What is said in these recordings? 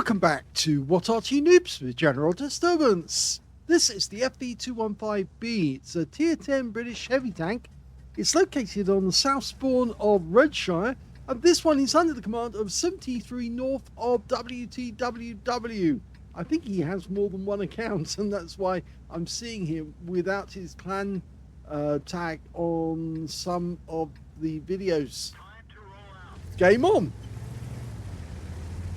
Welcome back to What Arty Noobs with General Disturbance. This is the FV215b. It's a tier 10 British heavy tank. It's located on the south spawn of Redshire, and this one is under the command of 73north of WTWW. I think he has more than one account, and that's why I'm seeing him without his clan tag on some of the videos. Game on!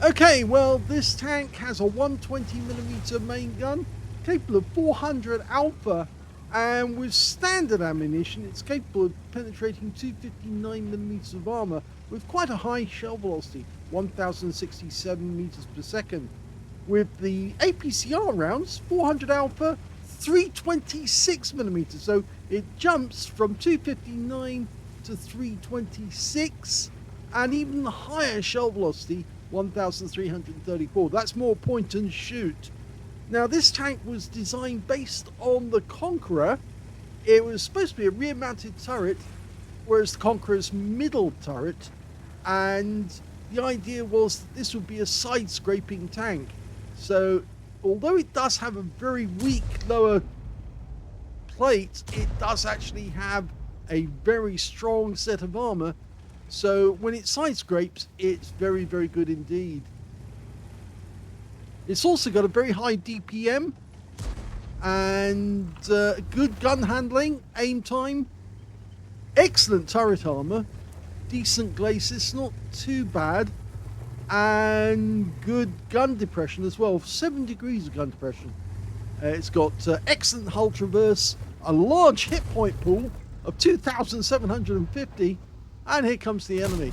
Okay, well, this tank has a 120mm main gun, capable of 400 alpha, and with standard ammunition, it's capable of penetrating 259mm of armor with quite a high shell velocity, 1067 meters per second. With the APCR rounds, 400 alpha, 326mm, so it jumps from 259 to 326, and even higher shell velocity, 1334. That's more point and shoot. Now, this tank was designed based on the Conqueror. It was supposed to be a rear mounted turret, whereas the Conqueror's middle turret, and the idea was that this would be a side scraping tank. So although it does have a very weak lower plate, it does actually have a very strong set of armor. So when it side scrapes, it's very, very good indeed. It's also got a very high DPM and good gun handling, aim time, excellent turret armor, decent glacis, not too bad, and good gun depression as well, 7 degrees of gun depression. It's got excellent hull traverse, a large hit point pool of 2,750. And here comes the enemy.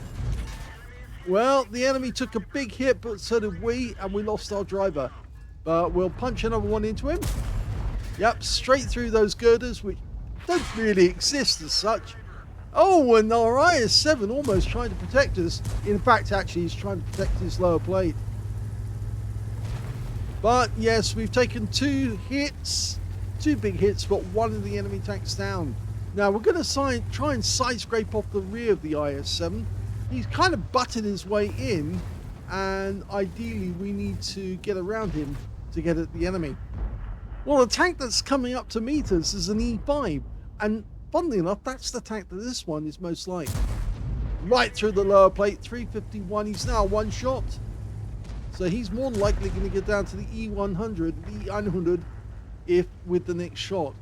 Well, the enemy took a big hit, but so did we, and we lost our driver. But we'll punch another one into him. Yep, straight through those girders, which don't really exist as such. Oh, and our IS-7 almost trying to protect us. In fact, actually, he's trying to protect his lower plate. But yes, we've taken 2 hits, 2 big hits, but one of the enemy tanks down. Now, we're going to try and side scrape off the rear of the IS-7. He's kind of butted his way in, and ideally we need to get around him to get at the enemy. Well, the tank that's coming up to meet us is an E5, and funnily enough, that's the tank that this one is most like. Right through the lower plate, 351. He's now one shot, so he's more than likely going to get down to the E100, the E900, if with the next shot.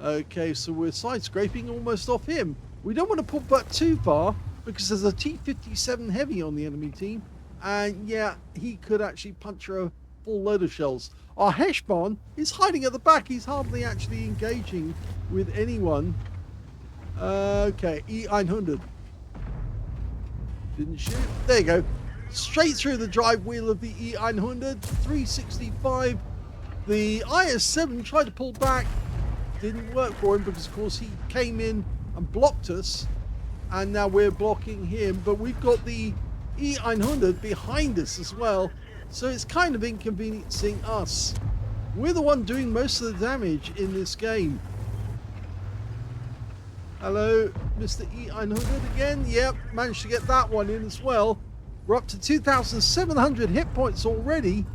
Okay, so we're side scraping almost off him. We don't want to pull back too far because there's a T-57 heavy on the enemy team, and yeah, he could actually puncture a full load of shells. Our Heshbon is hiding at the back. He's hardly actually engaging with anyone. Okay, E900. Didn't shoot. There you go. Straight through the drive wheel of the E900. 365. The IS-7 tried to pull back. Didn't work for him because, of course, he came in and blocked us, and now we're blocking him. But we've got the E900 behind us as well, so it's kind of inconveniencing us. We're the one doing most of the damage in this game. Hello, Mr. E900 again. Yep, managed to get that one in as well. We're up to 2,700 hit points already,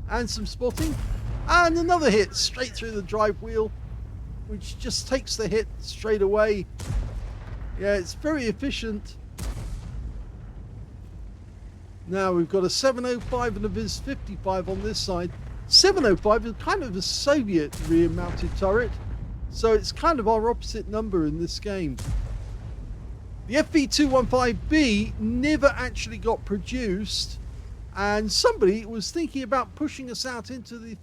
and some spotting, and another hit straight through the drive wheel, which just takes the hit straight away. Yeah, it's very efficient. Now we've got a 705 and a Viz-55 on this side. 705 is kind of a Soviet rear-mounted turret, so it's kind of our opposite number in this game. The FV215b never actually got produced, and somebody was thinking about pushing us out into the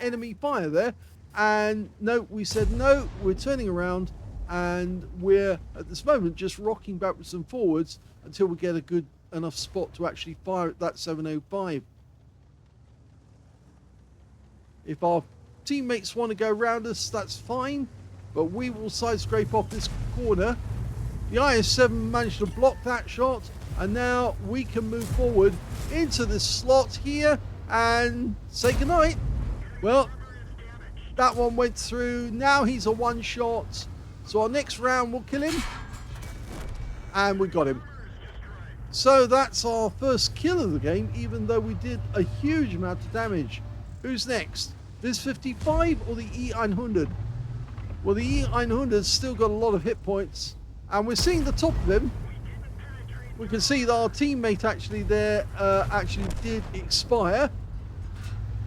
enemy fire there. And no, we said no, we're turning around, and we're at this moment just rocking backwards and forwards until we get a good enough spot to actually fire at that 705. If our teammates want to go around us, that's fine, but we will side scrape off this corner. The IS-7 managed to block that shot, and now we can move forward into this slot here and say goodnight. Well, that one went through. Now he's a one shot. So our next round will kill him. And we got him. So that's our first kill of the game, even though we did a huge amount of damage. Who's next? FV215 or the E900? Well, the E900's still got a lot of hit points, and we're seeing the top of him. We can see that our teammate actually there actually did expire,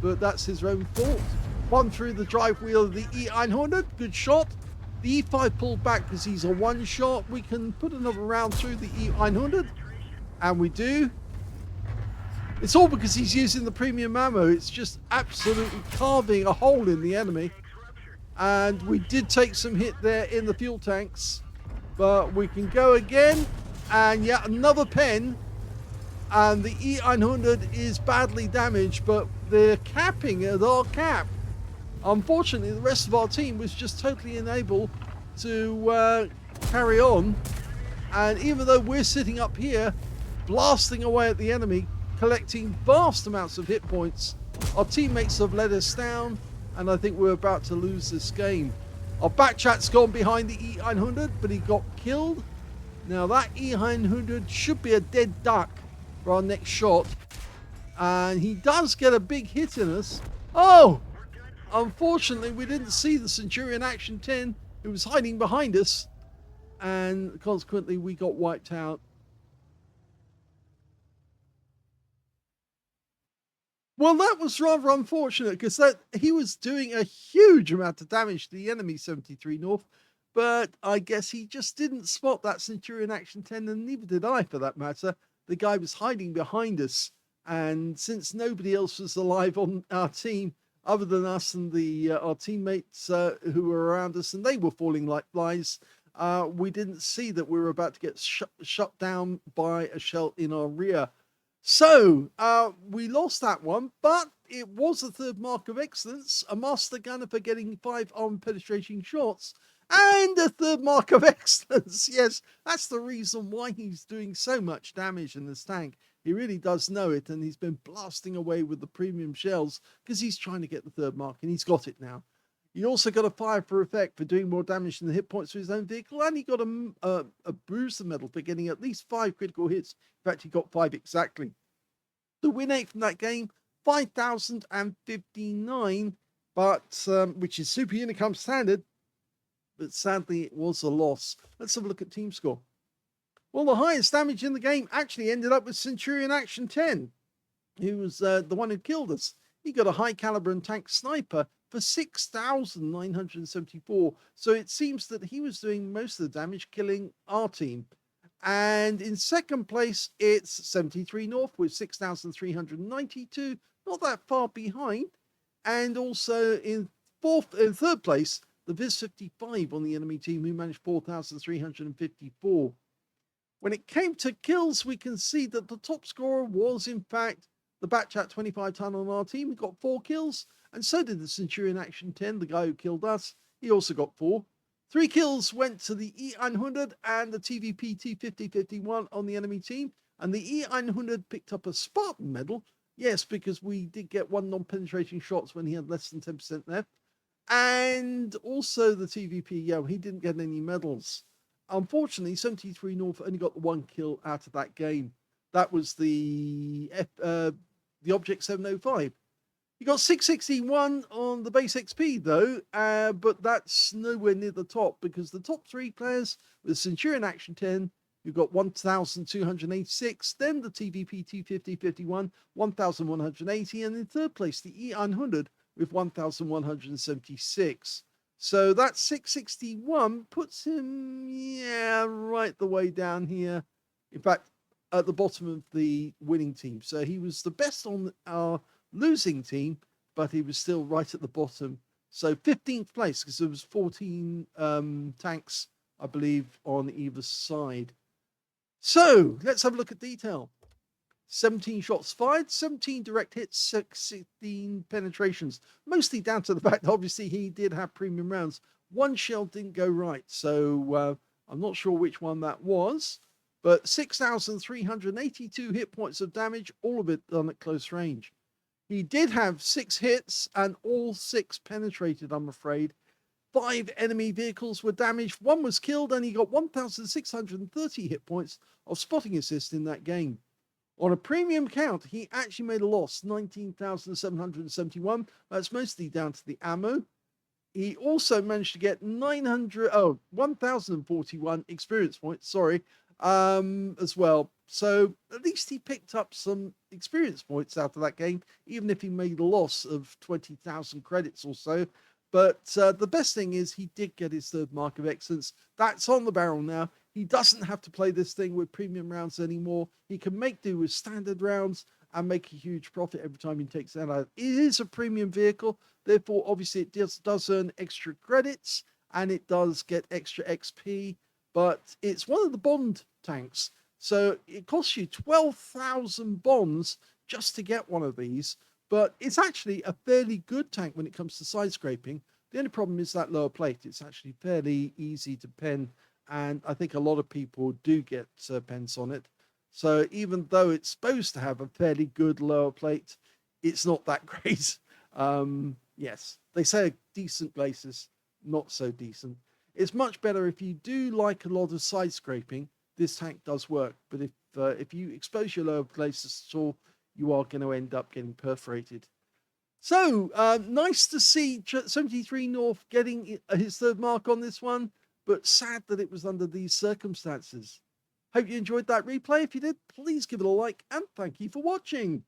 but that's his own fault. One through the drive wheel of the E900, good shot. The E5 pulled back because he's a one shot. We can put another round through the E900, and we do. It's all because he's using the premium ammo. It's just absolutely carving a hole in the enemy. And we did take some hit there in the fuel tanks, but we can go again, and yet another pen, and the E900 is badly damaged, but they're capping at our cap. Unfortunately, the rest of our team was just totally unable to carry on, and even though we're sitting up here blasting away at the enemy, collecting vast amounts of hit points, our teammates have let us down, and I think we're about to lose this game. Our back chat's gone behind the E900, but he got killed. Now that E900 should be a dead duck for our next shot, and he does get a big hit in us. Oh, unfortunately we didn't see the Centurion Action 10 who was hiding behind us, and consequently we got wiped out. Well, that was rather unfortunate because he was doing a huge amount of damage to the enemy 73 North, but I guess he just didn't spot that Centurion Action 10, and neither did I for that matter. The guy was hiding behind us, and since nobody else was alive on our team other than us and our teammates who were around us, and they were falling like flies, we didn't see that we were about to get shut down by a shell in our rear. So, we lost that one, but it was a third mark of excellence, a master gunner for getting 5 armor penetrating shots, and a third mark of excellence. Yes, that's the reason why he's doing so much damage in this tank. He really does know it, and he's been blasting away with the premium shells because he's trying to get the third mark, and he's got it now. He also got a fire for effect for doing more damage than the hit points for his own vehicle, and he got a bruiser medal for getting at least 5 critical hits. In fact, he got 5 exactly. The win rate from that game, 5,059, but which is Super Unicum standard, but sadly it was a loss. Let's have a look at team score. Well, the highest damage in the game actually ended up with Centurion Action 10, who was the one who killed us. He got a high caliber and tank sniper for 6,974. So it seems that he was doing most of the damage, killing our team. And in second place, it's 73 North with 6,392, not that far behind. And also in third place, the FV215 on the enemy team, who managed 4,354. When it came to kills, we can see that the top scorer was, in fact, the Batchat 25 ton on our team. He got 4 kills, and so did the Centurion Action 10, the guy who killed us. He also got 4. 3 kills went to the E900 and the TVP T5051 on the enemy team, and the E900 picked up a Spartan medal. Yes, because we did get 1 non-penetrating shots when he had less than 10% left. And also the TVP, yeah, he didn't get any medals. Unfortunately, 73 North only got the 1 kill out of that game. That was the Object 705. He got 661 on the base XP though, but that's nowhere near the top, because the top 3 players were the Centurion Action 10, who got 1,286, then the TVP T5051, 1,180, and in third place, the E900 with 1,176. So that 661 puts him, right the way down here. In fact, at the bottom of the winning team. So he was the best on our losing team, but he was still right at the bottom. So 15th place, because there was 14 tanks, I believe, on either side. So let's have a look at detail. 17 shots fired, 17 direct hits, 16 penetrations. Mostly down to the fact that obviously he did have premium rounds. 1 shell didn't go right, so I'm not sure which one that was. But 6,382 hit points of damage, all of it done at close range. He did have 6 hits and all 6 penetrated, I'm afraid. 5 enemy vehicles were damaged, 1 was killed, and he got 1,630 hit points of spotting assist in that game. On a premium count, he actually made a loss, 19,771. That's mostly down to the ammo. He also managed to get 1,041 experience points, as well. So at least he picked up some experience points out of that game, even if he made a loss of 20,000 credits or so. But the best thing is he did get his 3rd mark of excellence. That's on the barrel now. He doesn't have to play this thing with premium rounds anymore. He can make do with standard rounds and make a huge profit every time he takes that out. It is a premium vehicle. Therefore, obviously, it does earn extra credits and it does get extra XP. But it's one of the Bond tanks. So it costs you 12,000 bonds just to get one of these. But it's actually a fairly good tank when it comes to side scraping. The only problem is that lower plate. It's actually fairly easy to pen. And I think a lot of people do get pens on it. So even though it's supposed to have a fairly good lower plate, it's not that great. Yes, they say decent glacis, not so decent. It's much better if you do like a lot of side scraping. This tank does work, but if you expose your lower glacis at all, you are going to end up getting perforated. So nice to see 73north getting his 3rd mark on this one, but sad that it was under these circumstances. Hope you enjoyed that replay. If you did, please give it a like and thank you for watching.